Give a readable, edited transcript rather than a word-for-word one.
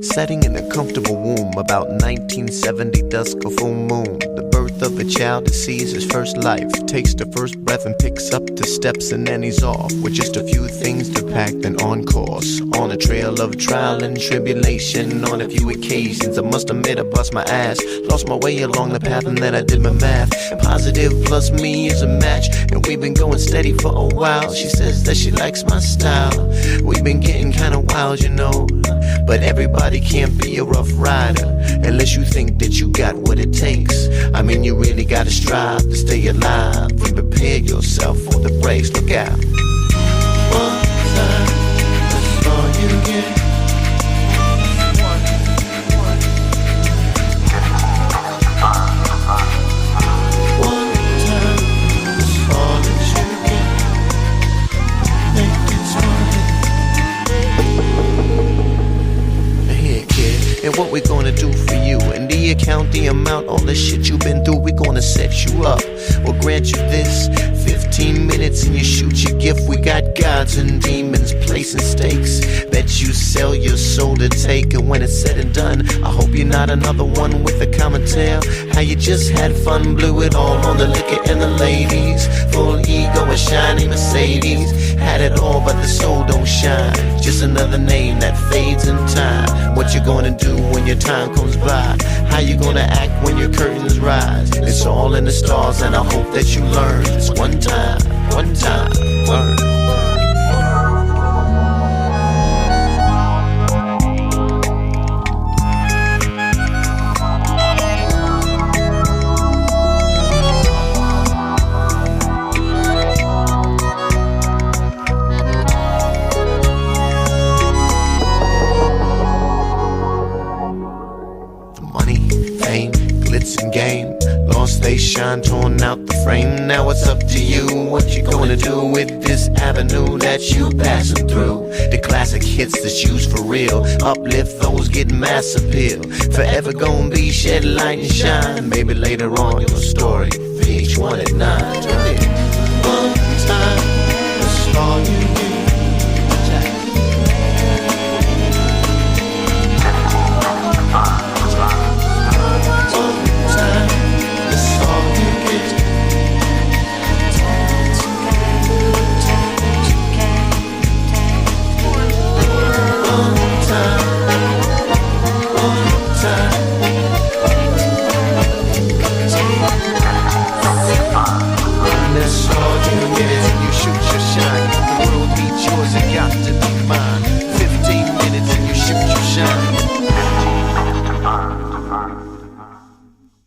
setting in a comfortable womb. About 1970, dusk, a full moon. The birth of a child that sees his first life, takes the first breath and picks up the steps, and then he's off with just a few things to pack, then on course. On a trail of trial and tribulation, on a few occasions I must admit I bust my ass, lost my way along the path, and then I did my math. Positive plus me is a match, and we've been going steady for a while. She says that she likes my style. We've been getting kinda wild, you know, but everybody can't be a rough rider unless you think that you got what it takes. I mean, you really gotta strive to stay alive and prepare yourself for the breaks. Look out. One time, that's all you get. And what we gonna do for you? And the account, the amount, all the shit you've been through, we gonna set you up. We'll grant you this 15 minutes and you shoot your gift. We got gods and demons placing stakes. Bet you sell your soul to take. And when it's said and done, I hope you're not another one with a common tale. How you just had fun, blew it all on the liquor and the ladies. Full ego and shiny Mercedes. Had it all but the soul don't shine. Just another name that fades in time. What you gonna do when your time comes by? How you gonna act when your curtains rise? It's all in the stars, and I hope that you learn. It's one time, learn. Glitz and game, lost they shine, torn out the frame. Now it's up to you, what you gonna do with this avenue that you passing through? The classic hits that's used for real, uplift those get mass appeal. Forever gonna be shed light and shine. Maybe later on your story, VH1 at 9.